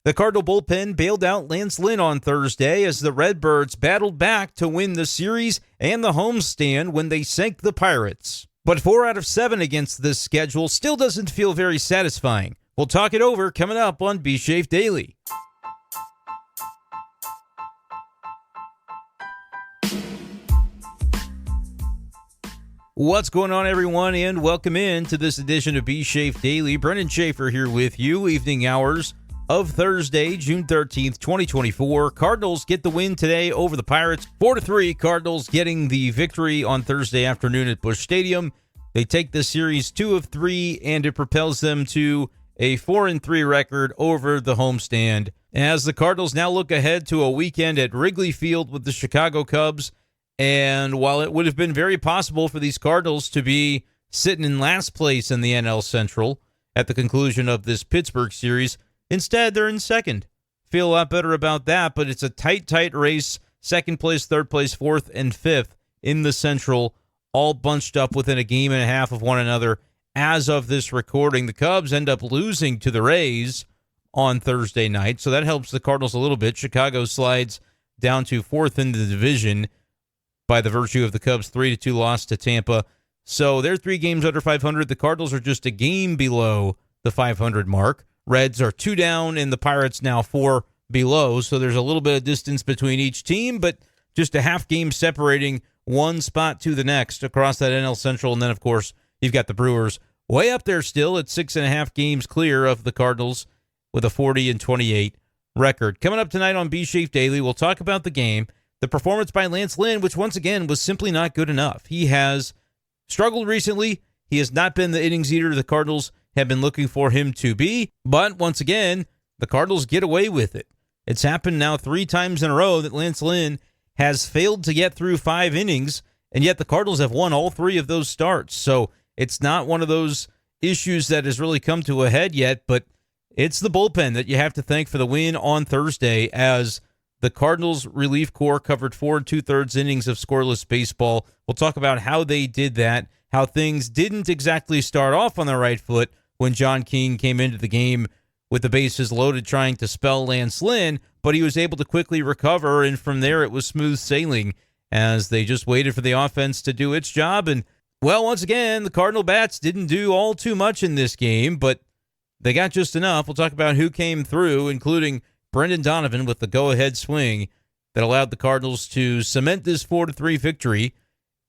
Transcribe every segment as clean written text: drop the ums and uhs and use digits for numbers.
The Cardinal bullpen bailed out Lynn on Thursday as the Redbirds battled back to win the series and the homestand when they sank the Pirates. But 4 out of 7 against this schedule still doesn't feel very satisfying. We'll talk it over coming up on B-Schaeff Daily. What's going on, everyone, and welcome in to this edition of B-Schaeff Daily. Brenden Schaeffer here with you, evening hours of Thursday, June 13th, 2024. Cardinals get the win today over the Pirates. 4-3, Cardinals getting the victory on Thursday afternoon at Busch Stadium. They take the series 2 of 3, and it propels them to a 4-3 record over the homestand. As the Cardinals now look ahead to a weekend at Wrigley Field with the Chicago Cubs. And while it would have been very possible for these Cardinals to be sitting in last place in the NL Central at the conclusion of this Pittsburgh series, instead they're in second. Feel a lot better about that, but it's a tight race. Second place, third place, fourth, and fifth in the Central, all bunched up within a game and a half of one another. As of this recording, the Cubs end up losing to the Rays on Thursday night, so that helps the Cardinals a little bit. Chicago slides down to fourth in the division by the virtue of the Cubs' 3-2 loss to Tampa. So they're 3 games under 500. The Cardinals are just a game below the 500 mark. Reds are 2 down, and the Pirates now 4 below. So there's a little bit of distance between each team, but just a half game separating one spot to the next across that NL Central. And then, of course, you've got the Brewers way up there still at 6.5 games clear of the Cardinals with a 40-28 record. Coming up tonight on B-Schaeff Daily, we'll talk about the game. The performance by Lynn, which once again was simply not good enough. He has struggled recently. He has not been the innings eater the Cardinals have been looking for him to be. But once again, the Cardinals get away with it. It's happened now 3 times in a row that Lynn has failed to get through 5 innings, and yet the Cardinals have won all 3 of those starts. So it's not one of those issues that has really come to a head yet, but it's the bullpen that you have to thank for the win on Thursday, as the Cardinals relief corps covered 4 2/3 innings of scoreless baseball. We'll talk about how they did that, how things didn't exactly start off on the right foot when John King came into the game with the bases loaded trying to spell Lynn, but he was able to quickly recover, and from there it was smooth sailing as they just waited for the offense to do its job. And, well, once again, the Cardinal bats didn't do all too much in this game, but they got just enough. We'll talk about who came through, including Brendan Donovan with the go-ahead swing that allowed the Cardinals to cement this 4-3 victory.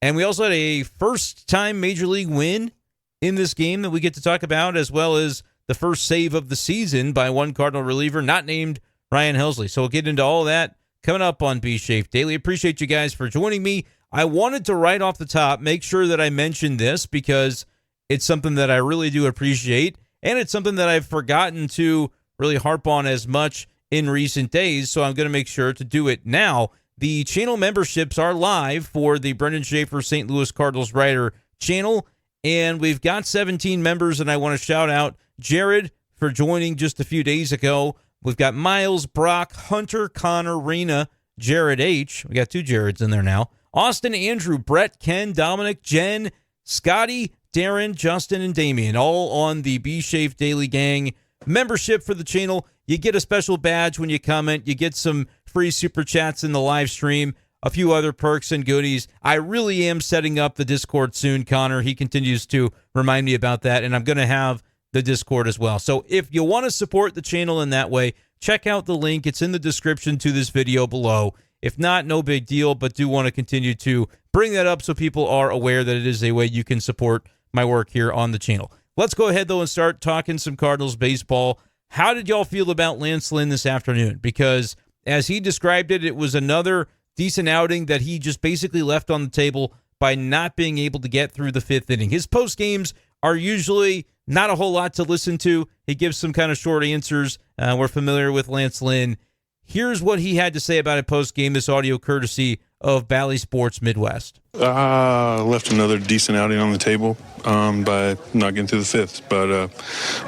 And we also had a first-time Major League win in this game that we get to talk about, as well as the first save of the season by one Cardinal reliever not named Ryan Helsley. So we'll get into all that coming up on B-Schaeff Daily. Appreciate you guys for joining me. I wanted to, right off the top, make sure that I mentioned this because it's something that I really do appreciate, and it's something that I've forgotten to really harp on as much in recent days, so I'm going to make sure to do it now. The channel memberships are live for the Brenden Schaeffer St. Louis Cardinals Writer channel, and we've got 17 members, and I want to shout out Jared for joining just a few days ago. We've got Miles, Brock, Hunter, Connor, Rena, Jared H. We got 2 Jareds in there now. Austin, Andrew, Brett, Ken, Dominic, Jen, Scotty, Darren, Justin, and Damian, all on the B-Schaeff Daily Gang membership for the channel. You get a special badge when you comment. You get some free super chats in the live stream, a few other perks and goodies. I really am setting up the Discord soon, Connor. He continues to remind me about that, and I'm going to have the Discord as well. So if you want to support the channel in that way, check out the link. It's in the description to this video below. If not, no big deal, but do want to continue to bring that up so people are aware that it is a way you can support my work here on the channel. Let's go ahead, though, and start talking some Cardinals baseball. How did y'all feel about Lynn this afternoon? Because as he described it, it was another decent outing that he just basically left on the table by not being able to get through the 5th inning. His post games are usually not a whole lot to listen to. He gives some kind of short answers. We're familiar with Lynn. Here's what he had to say about it post game. This audio courtesy of Bally Sports Midwest. Left another decent outing on the table by not getting through the 5th, but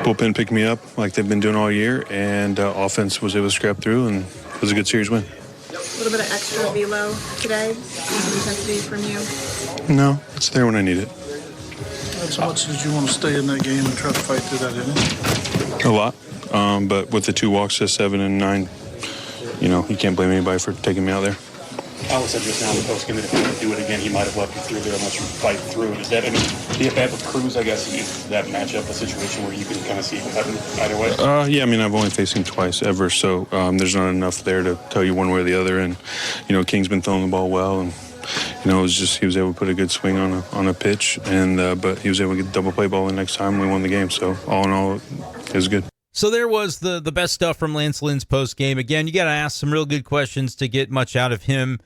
bullpen picked me up like they've been doing all year, and offense was able to scrap through, and it was a good series win. A little bit of extra velo today, some intensity from you? No, it's there when I need it. How much did you want to stay in that game and try to fight through that inning? A lot. But with the 2 walks to 7 and 9, you can't blame anybody for taking me out there. Alex said just now in the postgame that if he could do it again, he might have left you through there unless you fight through it. Is that, the at-bat with Cruz, I guess, is that matchup a situation where you can kind of see it happen either way? Yeah, I've only faced him twice ever, so there's not enough there to tell you one way or the other. And, King's been throwing the ball well, and, it was just he was able to put a good swing on a pitch, and but he was able to get the double play ball the next time we won the game. So all in all, it was good. So there was the best stuff from Lance Lynn's post game. Again, you got to ask some real good questions to get much out of him.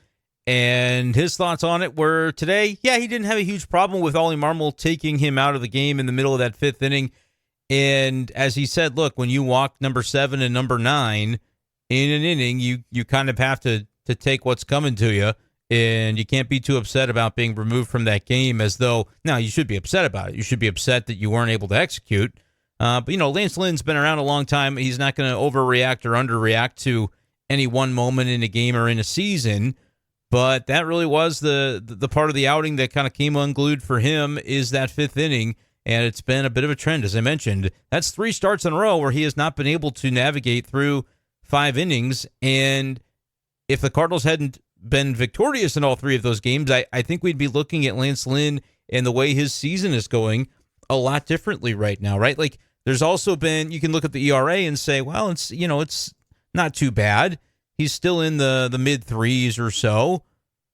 And his thoughts on it were today, he didn't have a huge problem with Ollie Marmol taking him out of the game in the middle of that 5th inning. And as he said, look, when you walk number 7 and number 9 in an inning, you kind of have to take what's coming to you. And you can't be too upset about being removed from that game, as though, now you should be upset about it. You should be upset that you weren't able to execute. But, Lance Lynn's been around a long time. He's not going to overreact or underreact to any one moment in a game or in a season. But that really was the part of the outing that kind of came unglued for him, is that 5th inning. And it's been a bit of a trend, as I mentioned. That's 3 starts in a row where he has not been able to navigate through 5 innings. And if the Cardinals hadn't been victorious in all 3 of those games, I think we'd be looking at Lance Lynn and the way his season is going a lot differently right now, right? Like, there's also been, you can look at the ERA and say, well, it's not too bad. He's still in the mid 3s or so,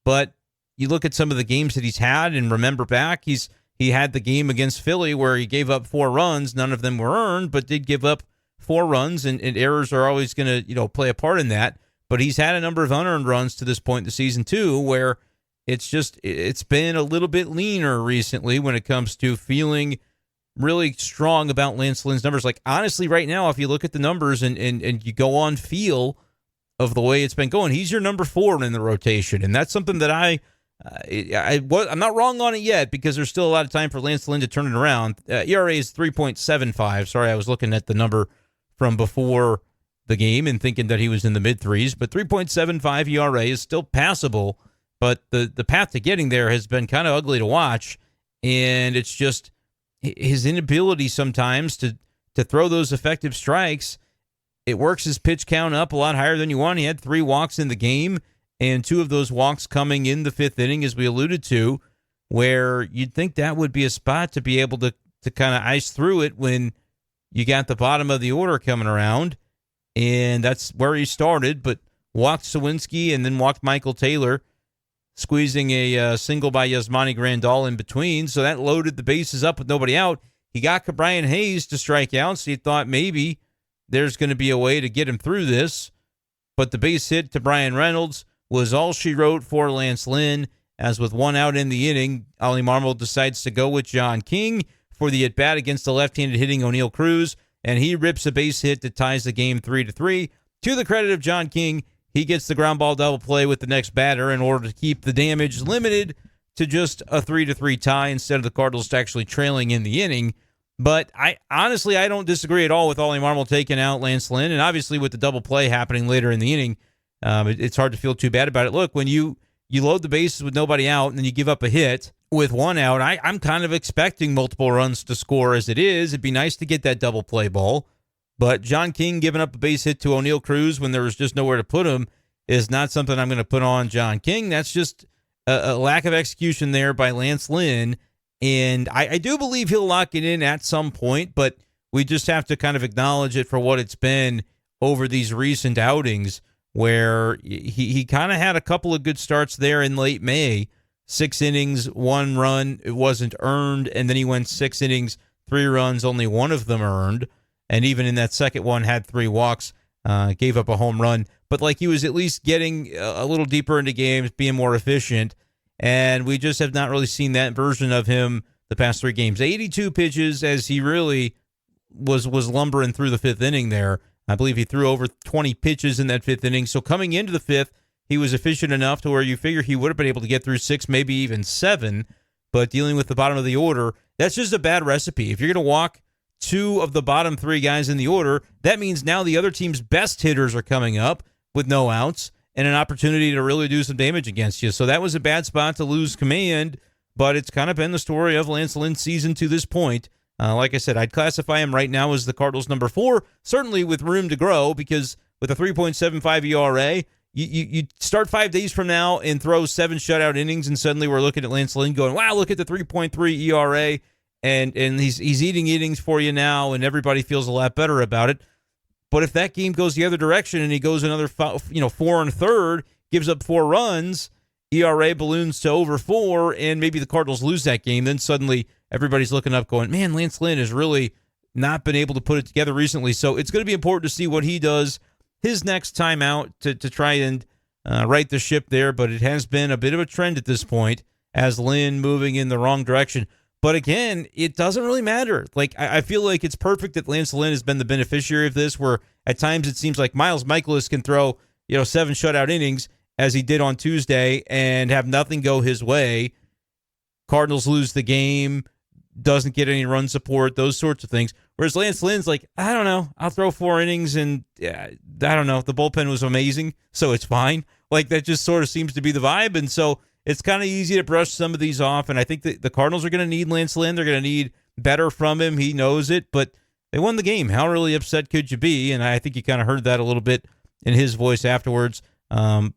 but you look at some of the games that he's had and remember back, he had the game against Philly where he gave up 4 runs. None of them were earned, but did give up 4 runs, and errors are always going to play a part in that. But he's had a number of unearned runs to this point in the season too, where it's been a little bit leaner recently when it comes to feeling really strong about Lance Lynn's numbers. Like, honestly, right now, if you look at the numbers and you go on feel of the way it's been going, he's your number 4 in the rotation. And that's something that I'm not wrong on it yet, because there's still a lot of time for Lance Lynn to turn it around. ERA is 3.75. Sorry, I was looking at the number from before the game and thinking that he was in the mid 3s, but 3.75 ERA is still passable, but the path to getting there has been kind of ugly to watch, and it's just his inability sometimes to throw those effective strikes. It works his pitch count up a lot higher than you want. He had 3 walks in the game, and 2 of those walks coming in the 5th inning, as we alluded to, where you'd think that would be a spot to be able to kind of ice through it when you got the bottom of the order coming around. And that's where he started, but walked Sawinski and then walked Michael Taylor, squeezing a single by Yasmani Grandal in between. So that loaded the bases up with nobody out. He got Brian Hayes to strike out, so he thought maybe there's going to be a way to get him through this. But the base hit to Brian Reynolds was all she wrote for Lance Lynn, as with 1 out in the inning, Ollie Marmol decides to go with John King for the at-bat against the left-handed hitting O'Neal Cruz, and he rips a base hit that ties the game 3-3. To the credit of John King, he gets the ground ball double play with the next batter in order to keep the damage limited to just a 3-3 tie instead of the Cardinals actually trailing in the inning. But I don't disagree at all with Ollie Marmol taking out Lance Lynn, and obviously with the double play happening later in the inning, it's hard to feel too bad about it. Look, when you load the bases with nobody out and then you give up a hit with 1 out, I'm kind of expecting multiple runs to score as it is. It'd be nice to get that double play ball. But John King giving up a base hit to O'Neal Cruz when there was just nowhere to put him is not something I'm going to put on John King. That's just a lack of execution there by Lance Lynn. And I do believe he'll lock it in at some point, but we just have to kind of acknowledge it for what it's been over these recent outings, where he kind of had a couple of good starts there in late May. 6 innings, 1 run, it wasn't earned, and then he went 6 innings, 3 runs, only 1 of them earned, and even in that second one had 3 walks, gave up a home run, but like he was at least getting a little deeper into games, being more efficient, and we just have not really seen that version of him the past 3 games. 82 pitches, as he really was lumbering through the 5th inning there. I believe he threw over 20 pitches in that 5th inning, so coming into the 5th, he was efficient enough to where you figure he would have been able to get through 6, maybe even 7, but dealing with the bottom of the order, that's just a bad recipe. If you're going to walk 2 of the bottom 3 guys in the order, that means now the other team's best hitters are coming up with no outs and an opportunity to really do some damage against you. So that was a bad spot to lose command, but it's kind of been the story of Lance Lynn's season to this point. Like I said, I'd classify him right now as the Cardinals' number 4, certainly with room to grow, because with a 3.75 ERA, you start 5 days from now and throw 7 shutout innings, and suddenly we're looking at Lance Lynn going, wow, look at the 3.3 ERA, and he's eating innings for you now, and everybody feels a lot better about it. But if that game goes the other direction and he goes another 4 1/3, gives up 4 runs, ERA balloons to over 4, and maybe the Cardinals lose that game, then suddenly everybody's looking up going, man, Lance Lynn has really not been able to put it together recently. So it's going to be important to see what he does his next time out to try and right the ship there. But it has been a bit of a trend at this point as Lynn moving in the wrong direction. But again, it doesn't really matter. Like, I feel like it's perfect that Lance Lynn has been the beneficiary of this, where at times it seems like Miles Michaelis can throw 7 shutout innings, as he did on Tuesday, and have nothing go his way. Cardinals lose the game, doesn't get any run support, those sorts of things. Whereas Lance Lynn's like, I don't know, I'll throw 4 innings, and I don't know, the bullpen was amazing, so it's fine. Like, that just sort of seems to be the vibe, and so it's kind of easy to brush some of these off, and I think that the Cardinals are going to need Lance Lynn. They're going to need better from him. He knows it, but they won the game. How really upset could you be? And I think you kind of heard that a little bit in his voice afterwards.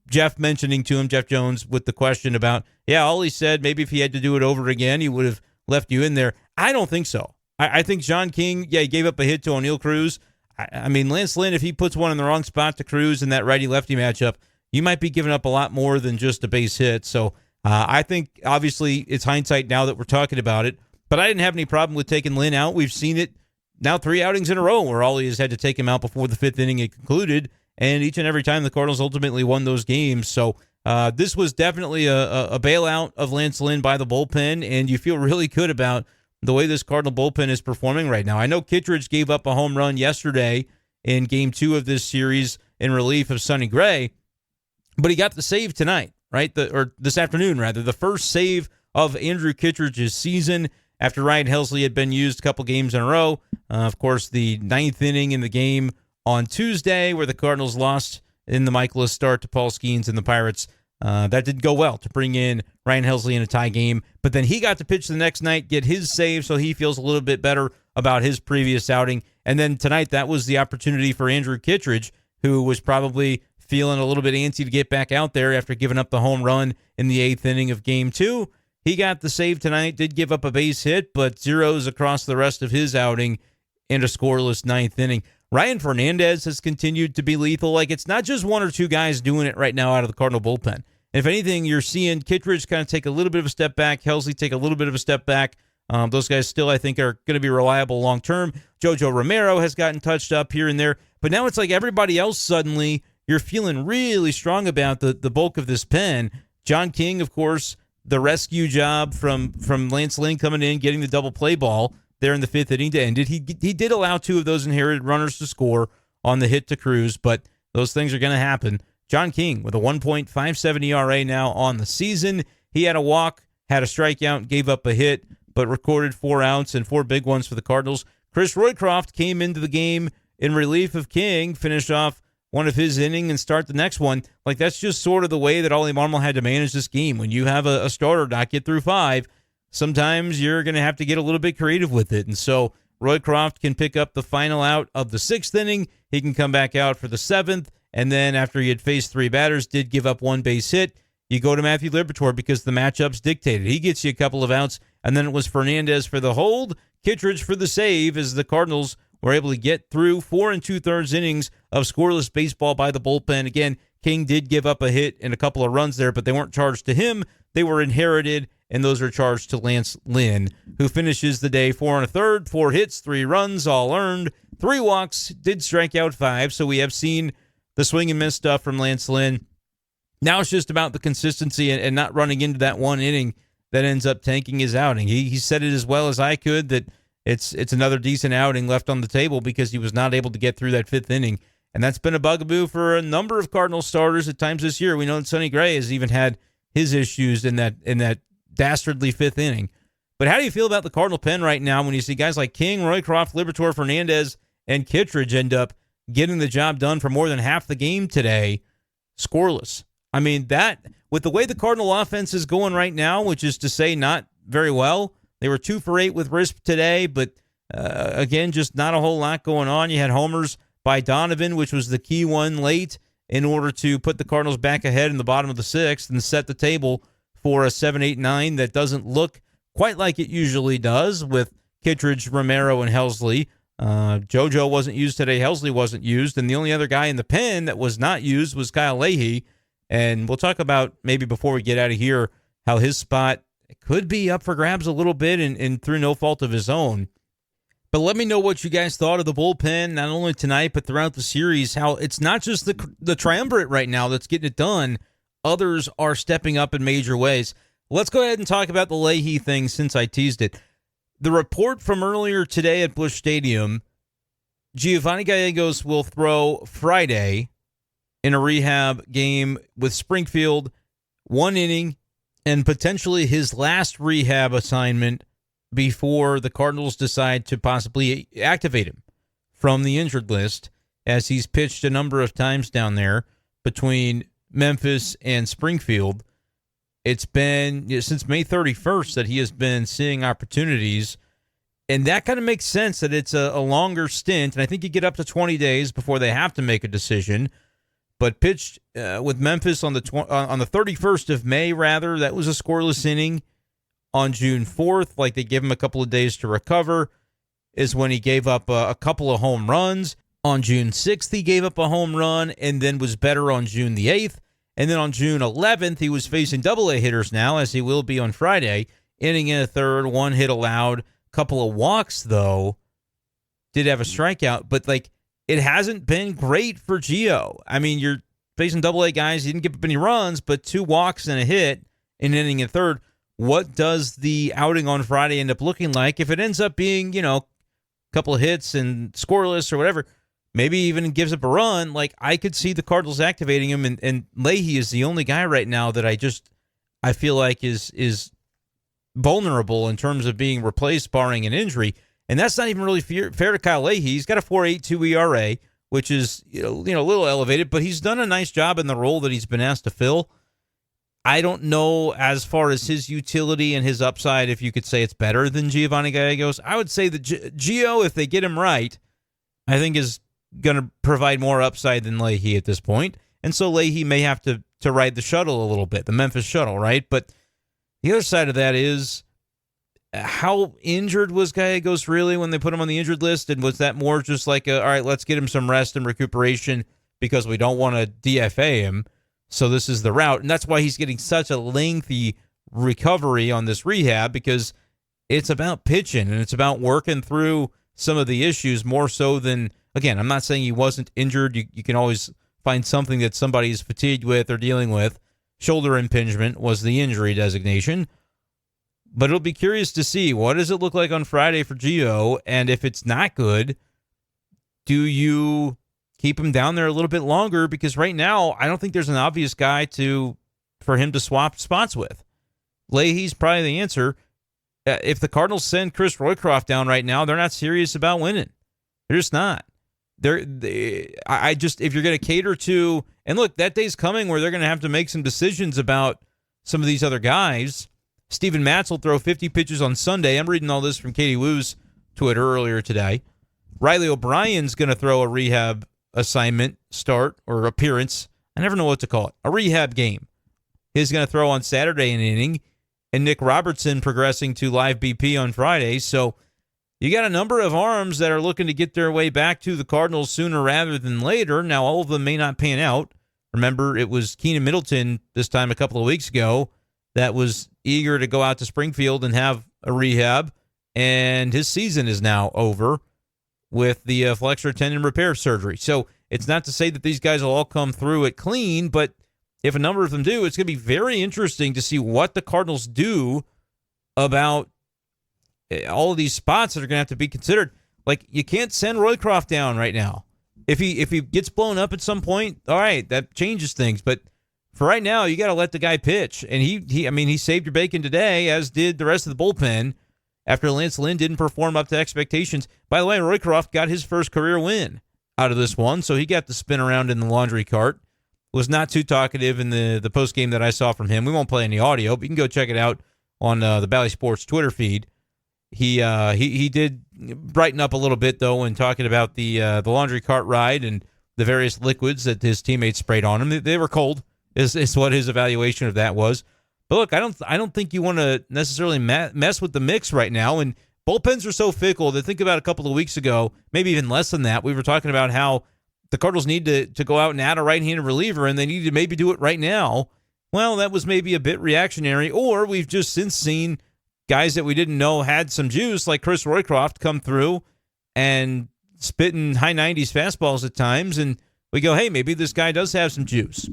Jeff mentioning to him, Jeff Jones, with the question about, all he said, maybe if he had to do it over again, he would have left you in there. I don't think so. I think John King, he gave up a hit to O'Neal Cruz. I mean, Lance Lynn, if he puts one in the wrong spot to Cruz in that righty-lefty matchup, you might be giving up a lot more than just a base hit. So I think, obviously, it's hindsight now that we're talking about it, but I didn't have any problem with taking Lynn out. We've seen it now 3 outings in a row where Ollie has had to take him out before the 5th inning had concluded, and each and every time the Cardinals ultimately won those games. So this was definitely a bailout of Lance Lynn by the bullpen, and you feel really good about the way this Cardinal bullpen is performing right now. I know Kittredge gave up a home run yesterday in Game 2 of this series in relief of Sonny Gray, but he got the save tonight, right? Or this afternoon, rather. The first save of Andrew Kittredge's season after Ryan Helsley had been used a couple games in a row. Of course, the 9th inning in the game on Tuesday where the Cardinals lost in the Michaelis start to Paul Skeens and the Pirates. That didn't go well to bring in Ryan Helsley in a tie game. But then he got to pitch the next night, get his save, so he feels a little bit better about his previous outing. And then tonight, that was the opportunity for Andrew Kittredge, who was probably feeling a little bit antsy to get back out there after giving up the home run in the 8th inning of Game 2. He got the save tonight, did give up a base hit, but zeros across the rest of his outing and a scoreless 9th inning. Ryan Fernandez has continued to be lethal. Like, it's not just 1 or 2 guys doing it right now out of the Cardinal bullpen. If anything, you're seeing Kittredge kind of take a little bit of a step back, Helsley take a little bit of a step back. Those guys still, I think, are going to be reliable long-term. Jojo Romero has gotten touched up here and there. But now it's like everybody else suddenly, you're feeling really strong about the bulk of this pen. John King, of course, the rescue job from Lance Lynn coming in, getting the double play ball there in the 5th inning to end it. He did allow 2 of those inherited runners to score on the hit to Cruz, but those things are going to happen. John King with a 1.57 ERA now on the season. He had a walk, had a strikeout, gave up a hit, but recorded 4 outs and 4 big ones for the Cardinals. Chris Roycroft came into the game in relief of King, finished off one of his inning and start the next one. Like, that's just sort of the way that Ollie Marmol had to manage this game. When you have a starter not get through 5, sometimes you're going to have to get a little bit creative with it. And so Roycroft can pick up the final out of the 6th inning. He can come back out for the 7th. And then after he had faced 3 batters, did give up 1 base hit, you go to Matthew Liberatore because the matchups dictated. He gets you a couple of outs, and then it was Fernandez for the hold, Kittredge for the save, as the Cardinals were able to get through 4 2/3 innings of scoreless baseball by the bullpen. Again, King did give up a hit and a couple of runs there, but they weren't charged to him. They were inherited, and those are charged to Lance Lynn, who finishes the day 4 1/3, 4 hits, 3 runs, all earned, 3 walks, did strike out 5. So we have seen the swing and miss stuff from Lance Lynn. Now it's just about the consistency and not running into that 1 inning that ends up tanking his outing. He said it as well as I could that it's another decent outing left on the table because he was not able to get through that 5th inning. And that's been a bugaboo for a number of Cardinals starters at times this year. We know that Sonny Gray has even had his issues in that dastardly 5th inning. But how do you feel about the Cardinal pen right now when you see guys like King, Roycroft, Liberatore, Fernandez, and Kittredge end up getting the job done for more than half the game today, scoreless? I mean, that, with the way the Cardinal offense is going right now, which is to say not very well, they were 2 for 8 with RISP today, but Again, just not a whole lot going on. You had homers by Donovan, which was the key one late in order to put the Cardinals back ahead in the bottom of the sixth and set the table for a 7-8-9 that doesn't look quite like it usually does with Kittredge, Romero, and Helsley. JoJo wasn't used today. Helsley wasn't used. And the only other guy in the pen that was not used was Kyle Leahy. And we'll talk about, maybe before we get out of here, how his spot could be up for grabs a little bit and through no fault of his own. But let me know what you guys thought of the bullpen, not only tonight, but throughout the series, how it's not just the triumvirate right now that's getting it done. Others are stepping up in major ways. Let's go ahead and talk about the Leahy thing since I teased it. The report from earlier today at Busch Stadium, Giovanny Gallegos will throw Friday in a rehab game with Springfield, 1 inning, and potentially his last rehab assignment before the Cardinals decide to possibly activate him from the injured list, as he's pitched a number of times down there between Memphis and Springfield. It's been since May 31st that he has been seeing opportunities, and that kind of makes sense that it's a longer stint, and I think you get up to 20 days before they have to make a decision. But pitched with Memphis on the 31st of May, rather, that was a scoreless inning. On June 4th, like they give him a couple of days to recover, is when he gave up a couple of home runs. On June 6th, he gave up a home run and then was better on June the 8th. And then on June 11th, he was facing double-A hitters now, as he will be on Friday. Inning in a third, 1 hit allowed, couple of walks, though. Did have a strikeout, but it hasn't been great for Gio. I mean, you're facing double-A guys. He didn't give up any runs, but 2 walks and a hit in inning in third. What does the outing on Friday end up looking like? If it ends up being, a couple of hits and scoreless or whatever, maybe even gives up a run, I could see the Cardinals activating him, and Leahy is the only guy right now that I feel like is vulnerable in terms of being replaced barring an injury. And that's not even really fair to Kyle Leahy. He's got a 4.82 ERA, which is a little elevated, but he's done a nice job in the role that he's been asked to fill. I don't know, as far as his utility and his upside, if you could say it's better than Giovanny Gallegos. I would say that Gio, if they get him right, I think is going to provide more upside than Leahy at this point. And so Leahy may have to ride the shuttle a little bit, the Memphis shuttle, right? But the other side of that is, how injured was Gallegos really when they put him on the injured list? And was that more just all right, let's get him some rest and recuperation because we don't want to DFA him? So this is the route, and that's why he's getting such a lengthy recovery on this rehab, because it's about pitching, and it's about working through some of the issues more so than, again, I'm not saying he wasn't injured. You can always find something that somebody's fatigued with or dealing with. Shoulder impingement was the injury designation. But it'll be curious to see, what does it look like on Friday for Gio, and if it's not good, do you keep him down there a little bit longer? Because right now, I don't think there's an obvious guy for him to swap spots with. Leahy's probably the answer. If the Cardinals send Chris Roycroft down right now, they're not serious about winning. They're just not. If you're going to cater to, and look, that day's coming where they're going to have to make some decisions about some of these other guys. Steven Matz will throw 50 pitches on Sunday. I'm reading all this from Katie Woo's Twitter earlier today. Riley O'Brien's going to throw a rehab assignment start or appearance. I never know what to call it. A rehab game. He's going to throw on Saturday an inning, and Nick Robertson progressing to live BP on Friday. So you got a number of arms that are looking to get their way back to the Cardinals sooner rather than later. Now, all of them may not pan out. Remember, it was Keenan Middleton this time a couple of weeks ago that was eager to go out to Springfield and have a rehab, and his season is now over with the flexor tendon repair surgery. So it's not to say that these guys will all come through it clean, but if a number of them do, it's going to be very interesting to see what the Cardinals do about all of these spots that are going to have to be considered. You can't send Roycroft down right now. If he gets blown up at some point, all right, that changes things. But for right now, you got to let the guy pitch. And he saved your bacon today, as did the rest of the bullpen, after Lance Lynn didn't perform up to expectations. By the way, Roycroft got his first career win out of this one, so he got to spin around in the laundry cart. Was not too talkative in the post game that I saw from him. We won't play any audio, but you can go check it out on the Bally Sports Twitter feed. He did brighten up a little bit, though, when talking about the laundry cart ride and the various liquids that his teammates sprayed on him. They were cold, is what his evaluation of that was. But look, I don't think you want to necessarily mess with the mix right now. And bullpens are so fickle that think about a couple of weeks ago, maybe even less than that, we were talking about how the Cardinals need to go out and add a right-handed reliever, and they need to maybe do it right now. Well, that was maybe a bit reactionary, or we've just since seen guys that we didn't know had some juice, like Chris Roycroft, come through and spitting high 90s fastballs at times, and we go, hey, maybe this guy does have some juice.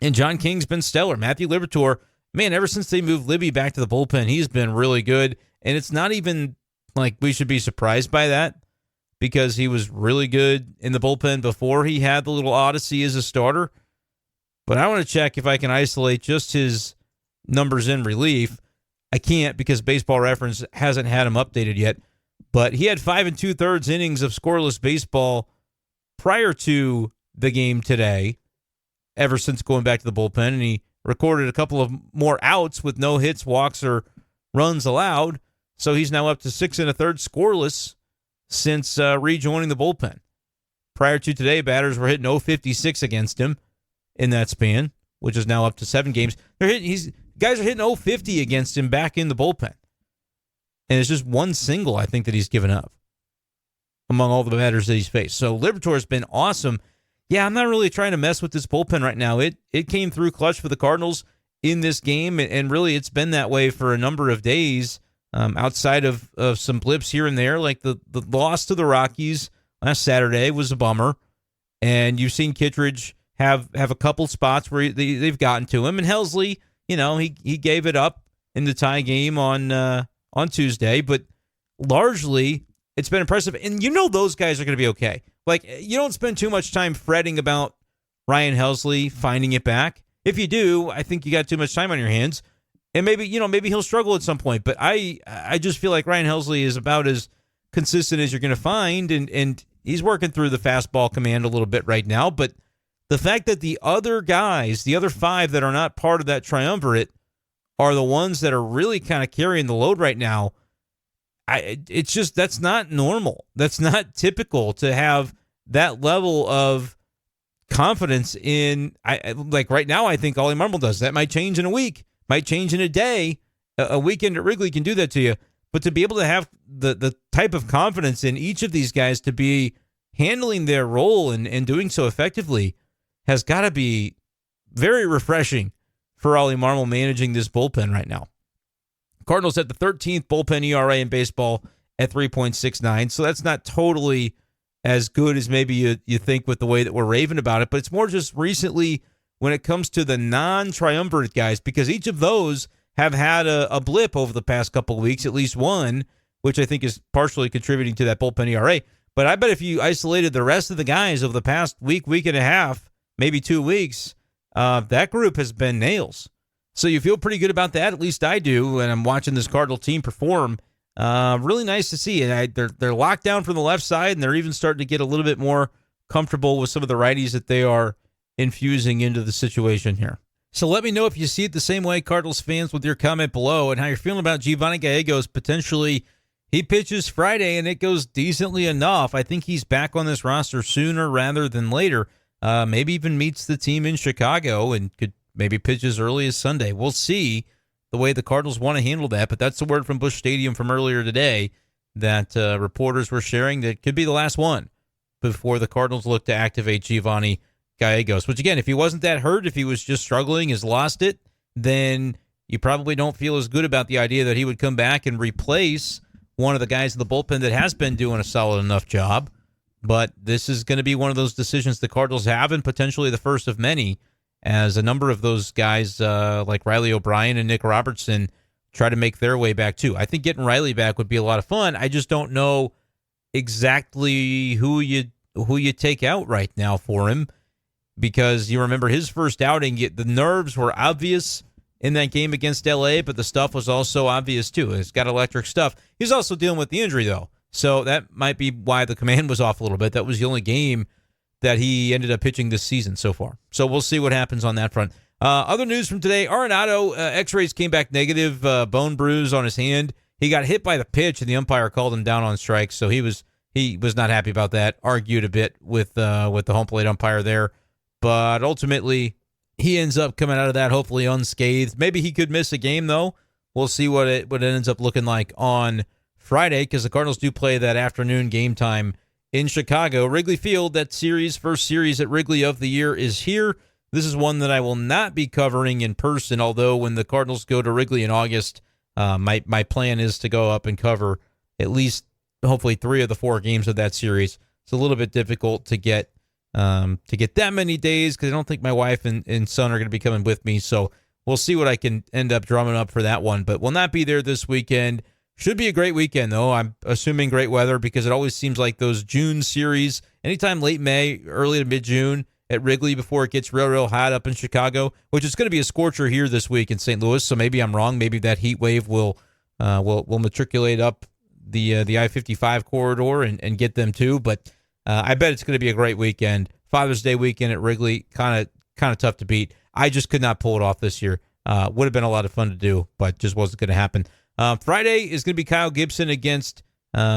And John King's been stellar. Matthew Liberatore, man, ever since they moved Libby back to the bullpen, he's been really good. And it's not even like we should be surprised by that, because he was really good in the bullpen before he had the little odyssey as a starter. But I want to check if I can isolate just his numbers in relief. I can't, because Baseball Reference hasn't had him updated yet. But he had 5 2/3 innings of scoreless baseball prior to the game today, ever since going back to the bullpen. And he recorded a couple of more outs with no hits, walks, or runs allowed. So he's now up to 6 1/3 scoreless since rejoining the bullpen. Prior to today, batters were hitting 0.56 against him in that span, which is now up to 7 games. Guys are hitting 0.50 against him back in the bullpen. And it's just one single, I think, that he's given up among all the batters that he's faced. So Liberatore's been awesome. Yeah, I'm not really trying to mess with this bullpen right now. It came through clutch for the Cardinals in this game, and really it's been that way for a number of days, outside of some blips here and there, like the loss to the Rockies last Saturday was a bummer. And you've seen Kittredge have a couple spots where they've gotten to him. And Helsley, he gave it up in the tie game on Tuesday, but largely it's been impressive. And those guys are going to be okay. Like, you don't spend too much time fretting about Ryan Helsley finding it back. If you do, I think you got too much time on your hands. And maybe he'll struggle at some point. But I just feel like Ryan Helsley is about as consistent as you're going to find, and he's working through the fastball command a little bit right now. But the fact that the other guys, the other 5 that are not part of that triumvirate, are the ones that are really kind of carrying the load right now, it's just, that's not normal. That's not typical to have that level of confidence in. Like right now, I think Ollie Marmol does. That might change in a week, might change in a day. A weekend at Wrigley can do that to you. But to be able to have the type of confidence in each of these guys to be handling their role and doing so effectively has got to be very refreshing for Ollie Marmol managing this bullpen right now. Cardinals at the 13th bullpen ERA in baseball at 3.69, so that's not totally as good as maybe you think with the way that we're raving about it, but it's more just recently when it comes to the non-triumvirate guys, because each of those have had a blip over the past couple of weeks, at least one, which I think is partially contributing to that bullpen ERA. But I bet if you isolated the rest of the guys over the past week and a half, maybe 2 weeks, that group has been nails. So you feel pretty good about that. At least I do. And I'm watching this Cardinal team perform. Really nice to see. And they're locked down from the left side, and they're even starting to get a little bit more comfortable with some of the righties that they are infusing into the situation here. So let me know if you see it the same way, Cardinals fans, with your comment below, and how you're feeling about Giovanny Gallegos. Potentially, he pitches Friday, and it goes decently enough. I think he's back on this roster sooner rather than later. Maybe even meets the team in Chicago and could maybe pitch as early as Sunday. We'll see the way the Cardinals want to handle that, but that's the word from Busch Stadium from earlier today that reporters were sharing that could be the last one before the Cardinals look to activate Giovanny Gallegos, which again, if he wasn't that hurt, if he was just struggling, has lost it, then you probably don't feel as good about the idea that he would come back and replace one of the guys in the bullpen that has been doing a solid enough job. But this is going to be one of those decisions the Cardinals have, and potentially the first of many, as a number of those guys like Riley O'Brien and Nick Robertson try to make their way back too. I think getting Riley back would be a lot of fun. I just don't know exactly who you take out right now for him, because you remember his first outing, the nerves were obvious in that game against LA, but the stuff was also obvious too. It's got electric stuff. He's also dealing with the injury though, so that might be why the command was off a little bit. That was the only game that he ended up pitching this season so far. So we'll see what happens on that front. Other news from today, Arenado, x-rays came back negative, bone bruise on his hand. He got hit by the pitch, and the umpire called him down on strikes, so he was not happy about that. Argued a bit with the home plate umpire there, but ultimately he ends up coming out of that hopefully unscathed. Maybe he could miss a game though. We'll see what it ends up looking like on Friday, because the Cardinals do play that afternoon game time in Chicago. Wrigley Field, that first series at Wrigley of the year is here. This is one that I will not be covering in person, although when the Cardinals go to Wrigley in August, my plan is to go up and cover at least hopefully 3 of the 4 games of that series. It's a little bit difficult to get that many days because I don't think my wife and son are going to be coming with me. So we'll see what I can end up drumming up for that one, but we'll not be there this weekend. Should be a great weekend, though. I'm assuming great weather because it always seems like those June series, anytime late May, early to mid-June at Wrigley before it gets real hot up in Chicago, which is going to be a scorcher here this week in St. Louis, so maybe I'm wrong. Maybe that heat wave will matriculate up the I-55 corridor and get them too, but I bet it's going to be a great weekend. Father's Day weekend at Wrigley, kind of tough to beat. I just could not pull it off this year. Would have been a lot of fun to do, but just wasn't going to happen. Friday is going to be Kyle Gibson against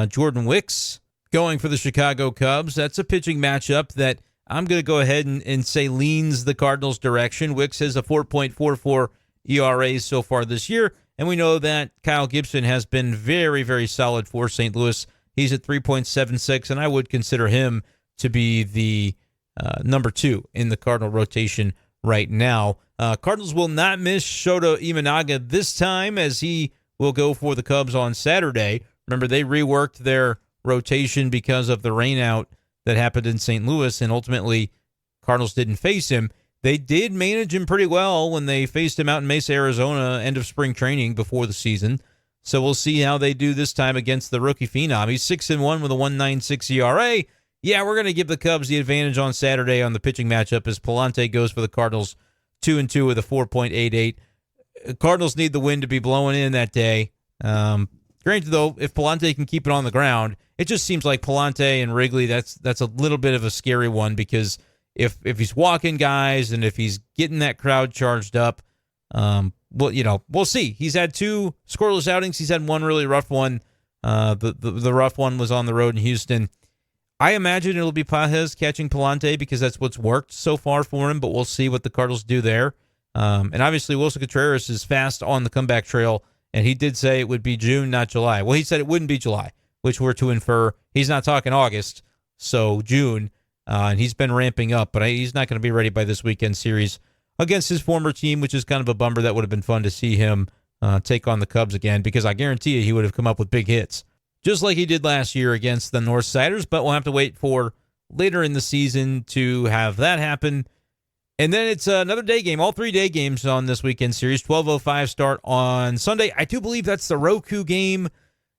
Jordan Wicks going for the Chicago Cubs. That's a pitching matchup that I'm going to go ahead and say leans the Cardinals' direction. Wicks has a 4.44 ERA so far this year, and we know that Kyle Gibson has been very, very solid for St. Louis. He's at 3.76, and I would consider him to be the number 2 in the Cardinal rotation right now. Cardinals will not miss Shota Imanaga this time, as he will go for the Cubs on Saturday. Remember, they reworked their rotation because of the rainout that happened in St. Louis, and ultimately Cardinals didn't face him. They did manage him pretty well when they faced him out in Mesa, Arizona, end of spring training before the season. So we'll see how they do this time against the rookie phenom. He's 6-1 with a 1.96 ERA. Yeah, we're going to give the Cubs the advantage on Saturday on the pitching matchup as Palante goes for the Cardinals 2-2 with a 4.88. Cardinals need the wind to be blowing in that day. Granted, though, if Palante can keep it on the ground, it just seems like Palante and Wrigley, that's a little bit of a scary one, because if he's walking guys and if he's getting that crowd charged up, we'll see. He's had 2 scoreless outings. He's had one really rough one. The rough one was on the road in Houston. I imagine it'll be Pages catching Palante because that's what's worked so far for him, but we'll see what the Cardinals do there. And obviously Wilson Contreras is fast on the comeback trail, and he did say it would be June, not July. Well, he said it wouldn't be July, which we're to infer he's not talking August, so June. And he's been ramping up, but he's not going to be ready by this weekend series against his former team, which is kind of a bummer. That would have been fun to see him take on the Cubs again, because I guarantee you he would have come up with big hits, just like he did last year against the Northsiders. But we'll have to wait for later in the season to have that happen. And then it's another day game, all 3 day games on this weekend series. 12:05 start on Sunday. I do believe that's the Roku game.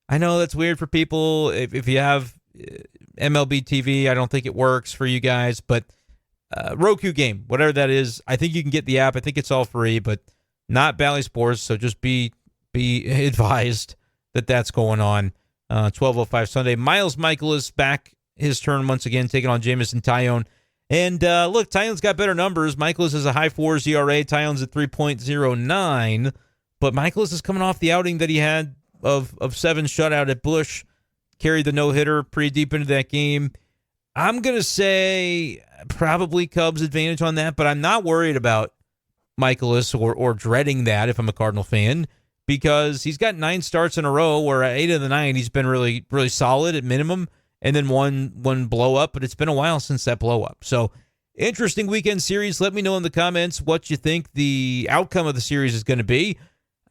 I know that's weird for people. If you have MLB TV, I don't think it works for you guys, but Roku game, whatever that is, I think you can get the app. I think it's all free, but not Bally Sports, so just be advised that that's going on. 12:05 Sunday. Miles Michaelis back his turn once again, taking on Jameson Taillon. And look, Taillon's got better numbers. Michaelis has a high 4s ERA. Taillon's at 3.09. But Michaelis is coming off the outing that he had of 7 shutout at Busch. Carried the no-hitter pretty deep into that game. I'm going to say probably Cubs advantage on that, but I'm not worried about Michaelis or dreading that if I'm a Cardinal fan, because he's got 9 starts in a row where 8 of the 9 he's been really, really solid at minimum, and then one blow up, but it's been a while since that blow up. So interesting weekend series. Let me know in the comments what you think the outcome of the series is going to be.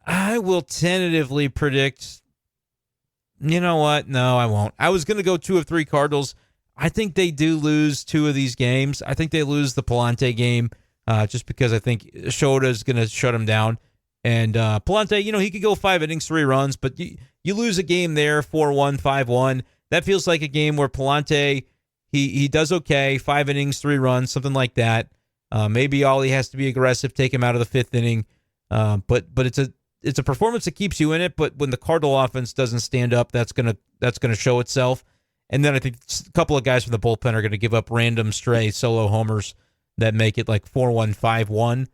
I will tentatively predict, you know what? No, I won't. I was going to go 2 of 3 Cardinals. I think they do lose 2 of these games. I think they lose the Palante game just because I think Shota is going to shut him down. And Palante, he could go 5 innings, 3 runs, but you lose a game there, 4-1, 5-1. That feels like a game where Palante, he does okay, 5 innings, 3 runs, something like that. Maybe Ollie has to be aggressive, take him out of the 5th inning. But it's a performance that keeps you in it. But when the Cardinal offense doesn't stand up, that's gonna show itself. And then I think a couple of guys from the bullpen are going to give up random stray solo homers that make it like 4-1, 5-1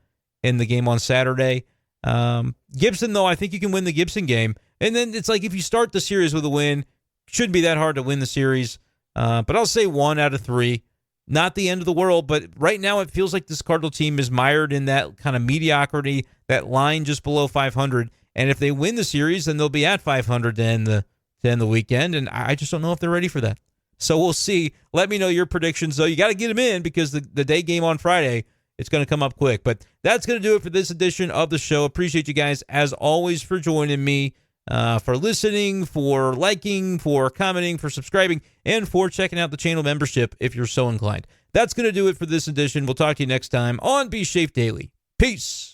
in the game on Saturday. Gibson, though, I think you can win the Gibson game. And then it's like if you start the series with a win, shouldn't be that hard to win the series. But I'll say 1 out of 3. Not the end of the world, but right now it feels like this Cardinal team is mired in that kind of mediocrity, that line just below 500. And if they win the series, then they'll be at 500 to end the weekend. And I just don't know if they're ready for that. So we'll see. Let me know your predictions, though. You got to get them in because the day game on Friday, it's going to come up quick. But that's going to do it for this edition of the show. Appreciate you guys, as always, for joining me, for listening, for liking, for commenting, for subscribing, and for checking out the channel membership if you're so inclined. That's going to do it for this edition. We'll talk to you next time on B-Schaeff Daily. Peace.